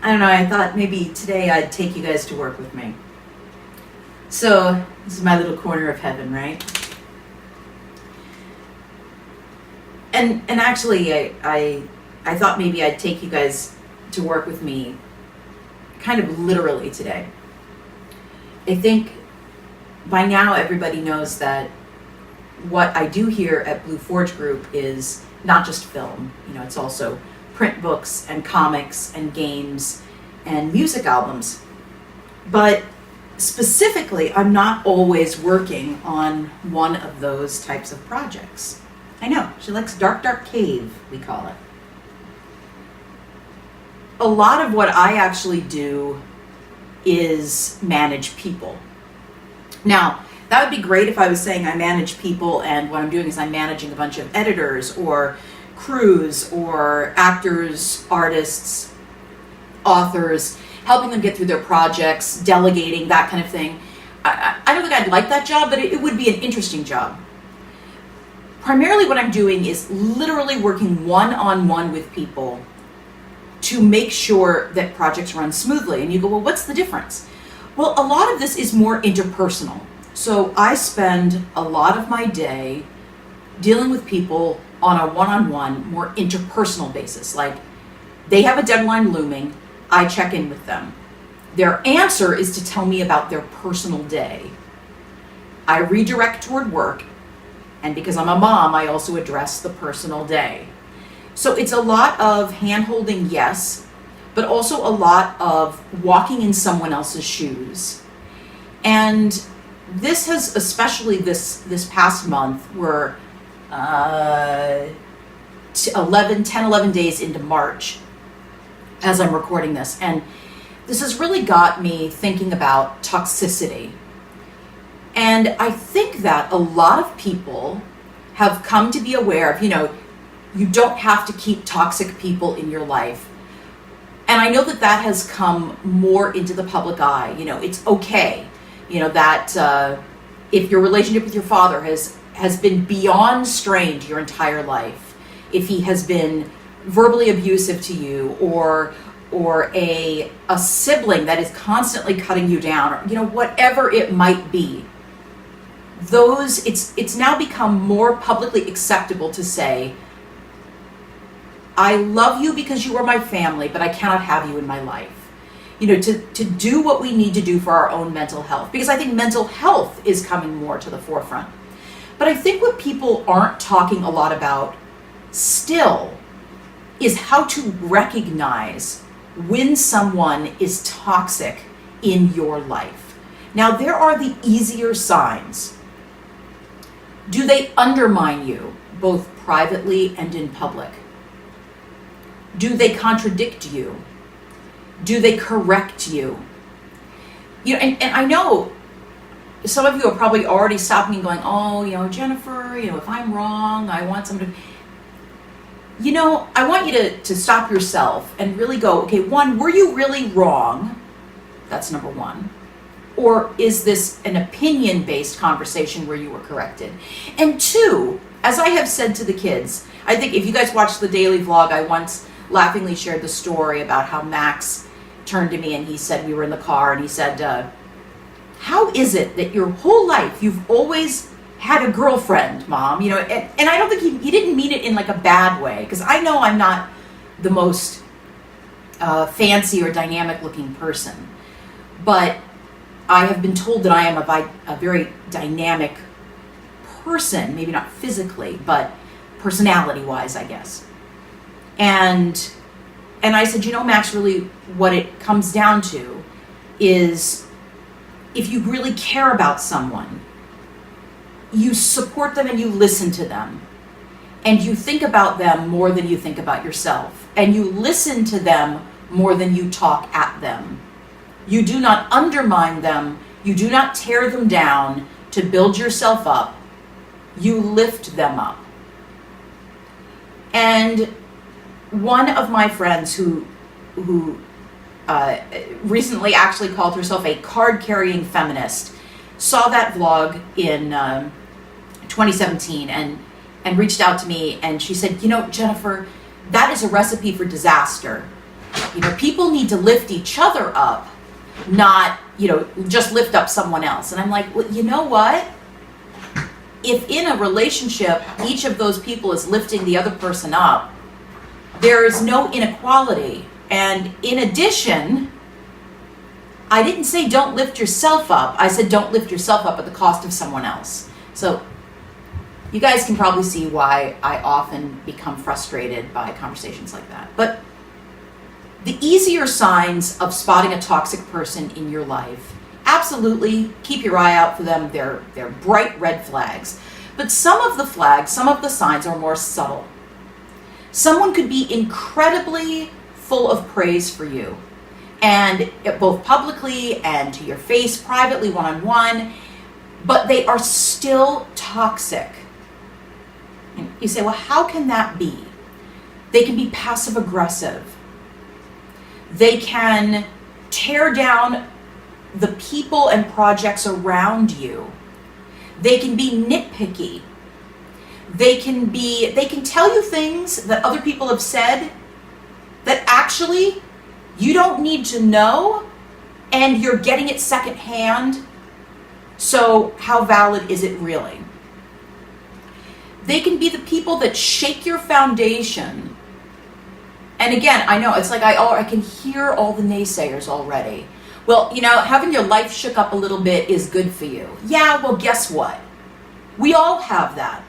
I don't know, I thought maybe today I'd take you guys to work with me. So, this is my little corner of heaven, right? And actually, I thought maybe I'd take you guys to work with me kind of literally today. I think by now everybody knows that what I do here at Blue Forge Group is not just film. You know, it's also print books and comics and games and music albums. But specifically, I'm not always working on one of those types of projects. I know, she likes Dark Dark Cave, we call it. A lot of what I actually do is manage people. Now, that would be great if I was saying I manage people and what I'm doing is I'm managing a bunch of editors or crews or actors, artists, authors, helping them get through their projects, delegating, that kind of thing. I don't think I'd like that job, but it would be an interesting job. Primarily what I'm doing is literally working one-on-one with people to make sure that projects run smoothly. And you go, well, what's the difference? Well, a lot of this is more interpersonal. So I spend a lot of my day dealing with people on a one-on-one, more interpersonal basis. Like, they have a deadline looming, I check in with them. Their answer is to tell me about their personal day. I redirect toward work, and because I'm a mom, I also address the personal day. So it's a lot of hand-holding, yes, but also a lot of walking in someone else's shoes. And this has, especially this past month, we're 10-11 days into March as I'm recording this, and this has really got me thinking about toxicity. And I think that a lot of people have come to be aware of, you don't have to keep toxic people in your life. And I know that has come more into the public eye. It's okay, that if your relationship with your father has been beyond strained your entire life, if he has been verbally abusive to you, or a sibling that is constantly cutting you down, or whatever it might be, it's now become more publicly acceptable to say, I love you because you are my family, but I cannot have you in my life. To do what we need to do for our own mental health, because I think mental health is coming more to the forefront. But I think what people aren't talking a lot about still is how to recognize when someone is toxic in your life. Now, there are the easier signs. Do they undermine you, both privately and in public? Do they contradict you? Do they correct you? And I know some of you are probably already stopping and going, oh, Jennifer, if I'm wrong, I want someone to... I want you to stop yourself and really go, okay, one, were you really wrong? That's number one. Or is this an opinion-based conversation where you were corrected? And two, as I have said to the kids, I think if you guys watched the daily vlog, I once laughingly shared the story about how Max turned to me and he said, we were in the car, and he said, how is it that your whole life you've always had a girlfriend, Mom? And I don't think he didn't mean it in like a bad way, because I know I'm not the most fancy or dynamic looking person, but I have been told that I am a very dynamic person, maybe not physically, but personality-wise, I guess. And I said, Max, really what it comes down to is if you really care about someone, you support them and you listen to them. And you think about them more than you think about yourself. And you listen to them more than you talk at them. You do not undermine them. You do not tear them down to build yourself up. You lift them up. And one of my friends who recently actually called herself a card-carrying feminist saw that vlog in 2017 and reached out to me, and she said, Jennifer, that is a recipe for disaster. people need to lift each other up, not, just lift up someone else. And I'm like, well, you know what? If in a relationship, each of those people is lifting the other person up, there is no inequality. And in addition, I didn't say don't lift yourself up. I said don't lift yourself up at the cost of someone else. So you guys can probably see why I often become frustrated by conversations like that. But the easier signs of spotting a toxic person in your life, absolutely keep your eye out for them. They're bright red flags. But some of the flags, some of the signs are more subtle. Someone could be incredibly full of praise for you, and both publicly and to your face, privately, one-on-one, but they are still toxic. And you say, well, how can that be? They can be passive aggressive. They can tear down the people and projects around you. They can be nitpicky. They can tell you things that other people have said that actually you don't need to know, and you're getting it secondhand. So how valid is it really? They can be the people that shake your foundation. And again, I know it's like I can hear all the naysayers already. Well, having your life shook up a little bit is good for you. Yeah, well, guess what? We all have that.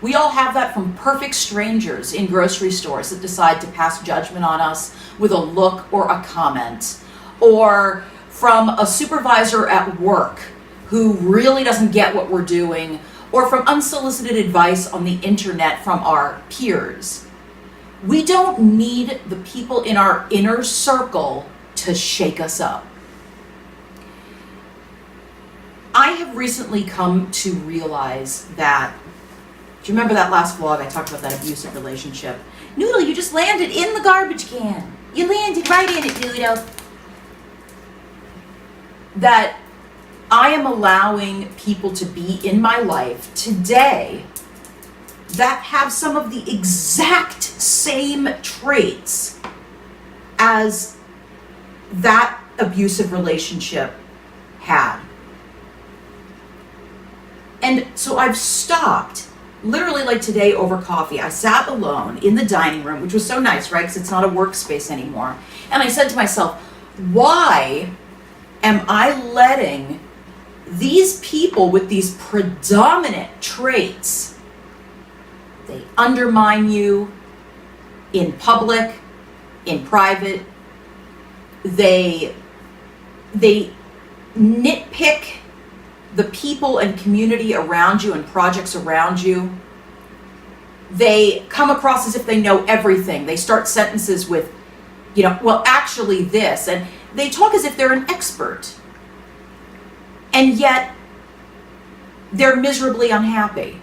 We all have that from perfect strangers in grocery stores that decide to pass judgment on us with a look or a comment, or from a supervisor at work who really doesn't get what we're doing, or from unsolicited advice on the internet from our peers. We don't need the people in our inner circle to shake us up. I have recently come to realize that, do you remember that last vlog I talked about that abusive relationship? Noodle, you just landed in the garbage can. You landed right in it, Noodle. That I am allowing people to be in my life today that have some of the exact same traits as that abusive relationship had. And so I've stopped. Literally, like today over coffee, I sat alone in the dining room, which was so nice, right? Because it's not a workspace anymore. And I said to myself, why am I letting these people with these predominant traits, they undermine you in public, in private, they nitpick the people and community around you and projects around you. They come across as if they know everything. They start sentences with, well, actually this, and they talk as if they're an expert. And yet, they're miserably unhappy.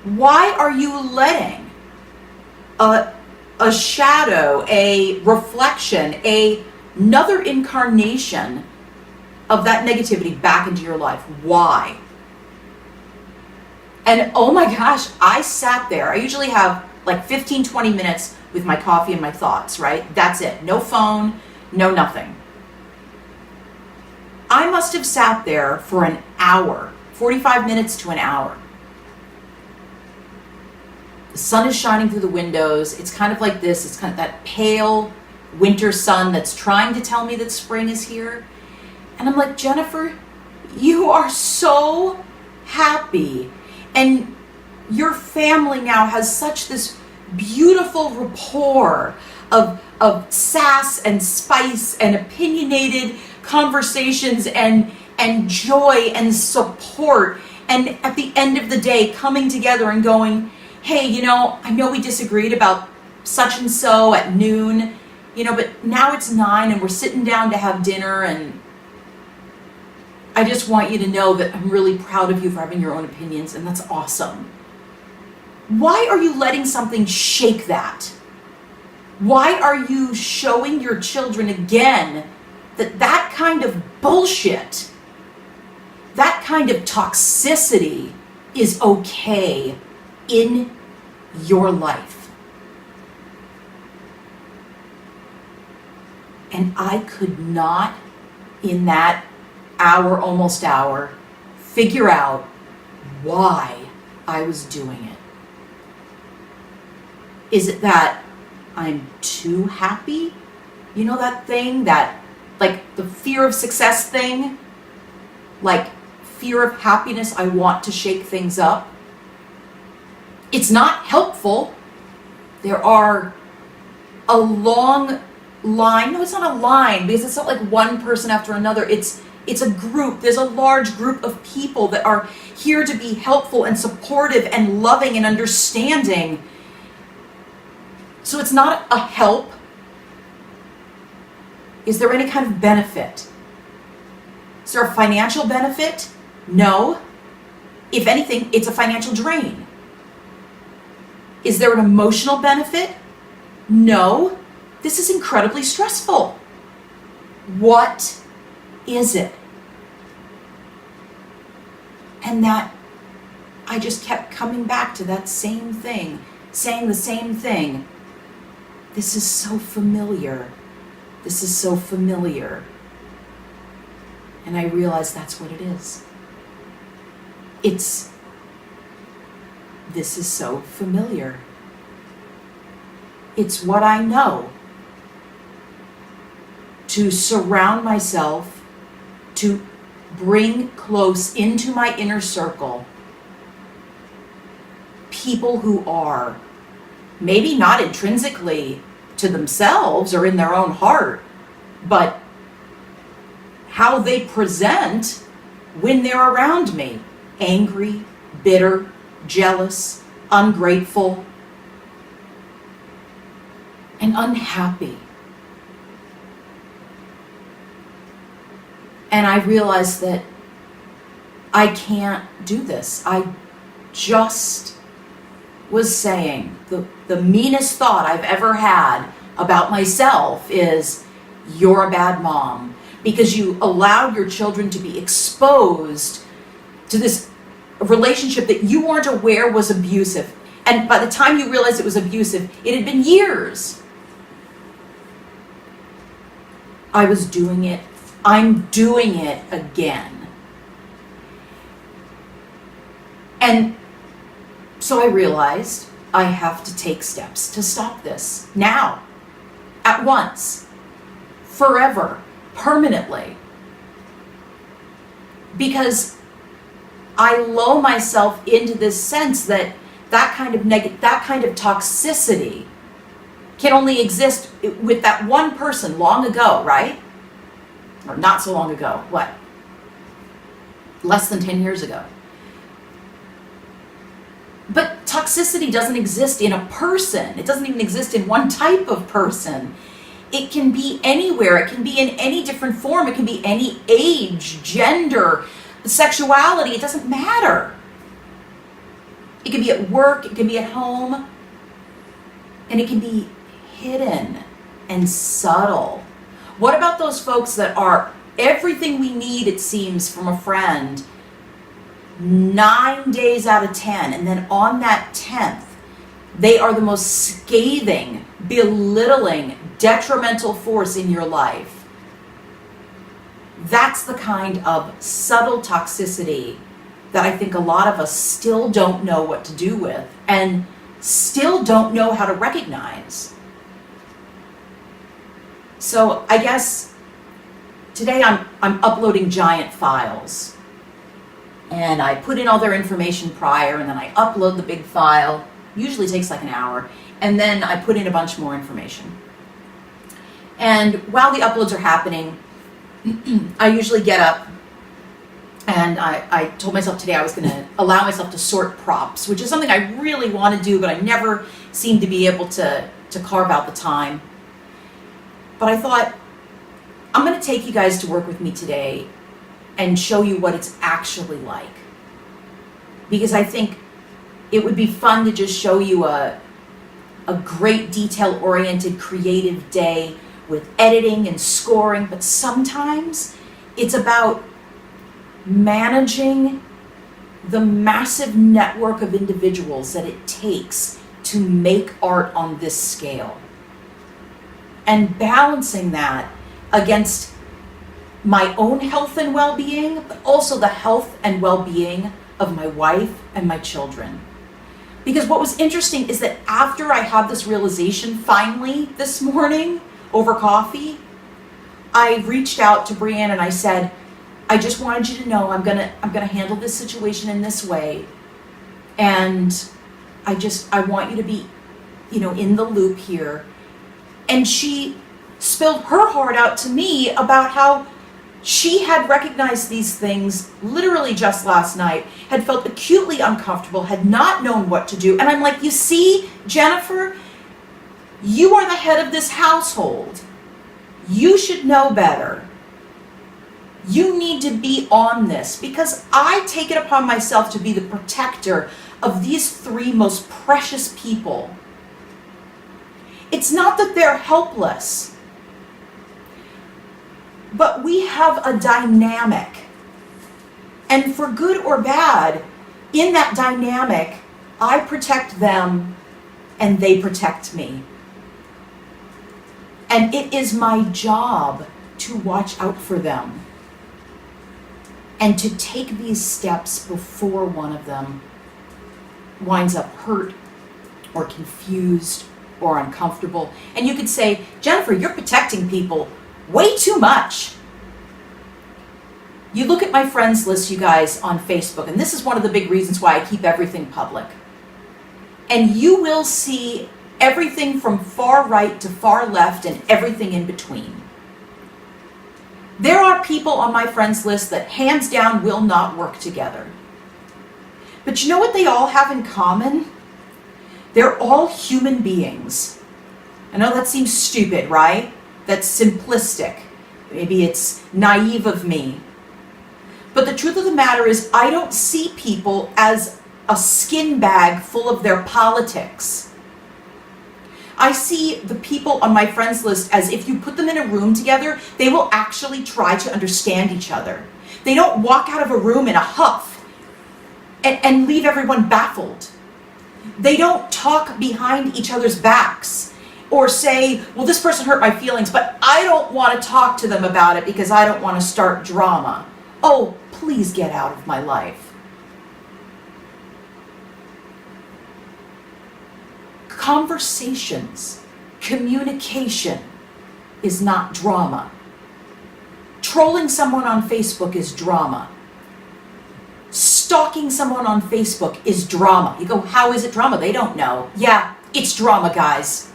Why are you letting a shadow, a reflection, another incarnation of that negativity back into your life? Why? And oh my gosh, I sat there. I usually have like 15, 20 minutes with my coffee and my thoughts, right? That's it. No phone, no nothing. I must have sat there for an hour, 45 minutes to an hour. The sun is shining through the windows. It's kind of like this. It's kind of that pale winter sun that's trying to tell me that spring is here. And I'm like, Jennifer, you are so happy. And your family now has such this beautiful rapport of sass and spice and opinionated conversations and joy and support. And at the end of the day, coming together and going, hey, I know we disagreed about such and so at noon, but now it's 9 and we're sitting down to have dinner, and I just want you to know that I'm really proud of you for having your own opinions, and that's awesome. Why are you letting something shake that? Why are you showing your children again that kind of bullshit, that kind of toxicity is okay in your life? And I could not, in that hour, almost hour, figure out why I was doing it. Is it that I'm too happy? You know that thing, that, like, the fear of success thing? Like, fear of happiness, I want to shake things up. It's not helpful. There are a long line. No, it's not a line, because it's not like one person after another. It's a group. There's a large group of people that are here to be helpful and supportive and loving and understanding. So it's not a help. Is there any kind of benefit? Is there a financial benefit? No. If anything, it's a financial drain. Is there an emotional benefit? No. This is incredibly stressful. What is it? And that, I just kept coming back to that same thing, saying the same thing. This is so familiar. This is so familiar. And I realized that's what it is. This is so familiar. It's what I know. To surround myself, to bring close into my inner circle people who are maybe not intrinsically to themselves or in their own heart, but how they present when they're around me. Angry, bitter, jealous, ungrateful, and unhappy. And I realized that I can't do this. I just was saying the meanest thought I've ever had about myself is, you're a bad mom, because you allowed your children to be exposed to this relationship that you weren't aware was abusive. And by the time you realized it was abusive, it had been years. I was doing it. I'm doing it again. And so I realized I have to take steps to stop this now, at once, forever, permanently. Because I lull myself into this sense that that kind of toxicity can only exist with that one person long ago, right? Or not so long ago, what? Less than 10 years ago. But toxicity doesn't exist in a person. It doesn't even exist in one type of person. It can be anywhere. It can be in any different form. It can be any age, gender, sexuality. It doesn't matter. It can be at work. It can be at home. And it can be hidden and subtle. What about those folks that are everything we need, it seems, from a friend 9 days out of 10, and then on that 10th, they are the most scathing, belittling, detrimental force in your life? That's the kind of subtle toxicity that I think a lot of us still don't know what to do with and still don't know how to recognize. So I guess today I'm uploading giant files, and I put in all their information prior, and then I upload the big file. Usually takes like an hour, and then I put in a bunch more information. And while the uploads are happening, I usually get up, and I told myself today I was going to allow myself to sort props, which is something I really want to do, but I never seem to be able to carve out the time. But I thought, I'm going to take you guys to work with me today and show you what it's actually like. Because I think it would be fun to just show you a great detail-oriented creative day with editing and scoring, but sometimes it's about managing the massive network of individuals that it takes to make art on this scale. And balancing that against my own health and well-being, but also the health and well-being of my wife and my children. Because what was interesting is that after I had this realization finally this morning over coffee, I reached out to Brianne and I said, I just wanted you to know I'm gonna handle this situation in this way. And I want you to be, in the loop here. And she spilled her heart out to me about how she had recognized these things literally just last night, had felt acutely uncomfortable, had not known what to do. And I'm like, you see, Jennifer, you are the head of this household. You should know better. You need to be on this, because I take it upon myself to be the protector of these three most precious people. It's not that they're helpless, but we have a dynamic. And for good or bad, in that dynamic, I protect them and they protect me. And it is my job to watch out for them and to take these steps before one of them winds up hurt or confused or uncomfortable. And you could say, Jennifer, you're protecting people way too much. You look at my friends list, you guys, on Facebook, and this is one of the big reasons why I keep everything public. And you will see everything from far right to far left and everything in between. There are people on my friends list that hands down will not work together. But you know what they all have in common? They're all human beings. I know that seems stupid, right? That's simplistic. Maybe it's naive of me. But the truth of the matter is, I don't see people as a skin bag full of their politics. I see the people on my friends list as if you put them in a room together, they will actually try to understand each other. They don't walk out of a room in a huff and leave everyone baffled. They don't talk behind each other's backs or say, well, this person hurt my feelings, but I don't want to talk to them about it because I don't want to start drama. Oh, please get out of my life. Conversations, communication is not drama. Trolling someone on Facebook is drama. Stalking someone on Facebook is drama. You go, how is it drama? They don't know. Yeah, it's drama, guys.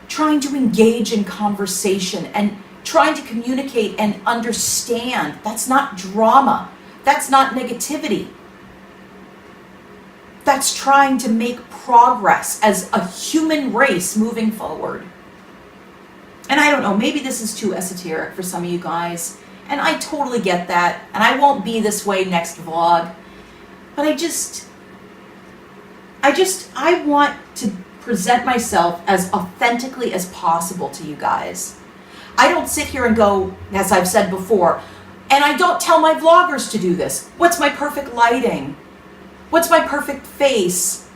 Trying to engage in conversation and trying to communicate and understand, that's not drama. That's not negativity. That's trying to make progress as a human race moving forward. And I don't know, maybe this is too esoteric for some of you guys, and I totally get that, and I won't be this way next vlog, but I want to present myself as authentically as possible to you guys. I don't sit here and go, as I've said before, and I don't tell my vloggers to do this. What's my perfect lighting? What's my perfect face?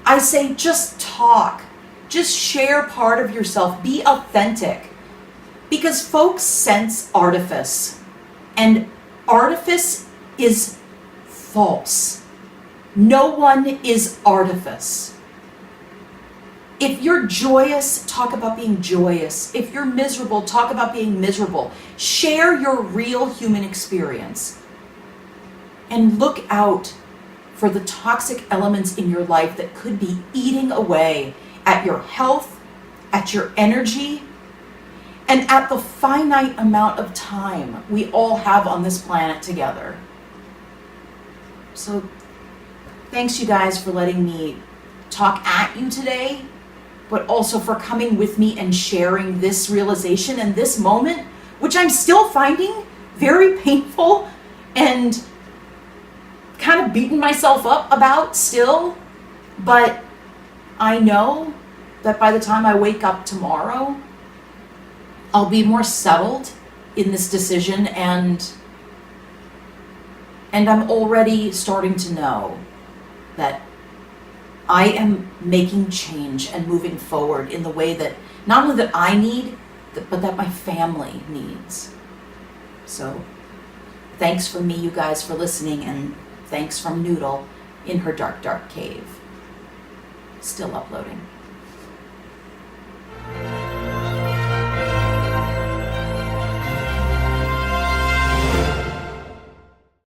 I say, just talk. Just share part of yourself. Be authentic. Because folks sense artifice. And artifice is false. No one is artifice. If you're joyous, talk about being joyous. If you're miserable, talk about being miserable. Share your real human experience. And look out for the toxic elements in your life that could be eating away at your health, at your energy, and at the finite amount of time we all have on this planet together. So, thanks you guys for letting me talk at you today, but also for coming with me and sharing this realization and this moment, which I'm still finding very painful and kind of beating myself up about still, but I know that by the time I wake up tomorrow, I'll be more settled in this decision, and I'm already starting to know that I am making change and moving forward in the way that not only that I need, but that my family needs. So thanks from me, you guys, for listening, and thanks from Noodle in her dark, dark cave. Still uploading.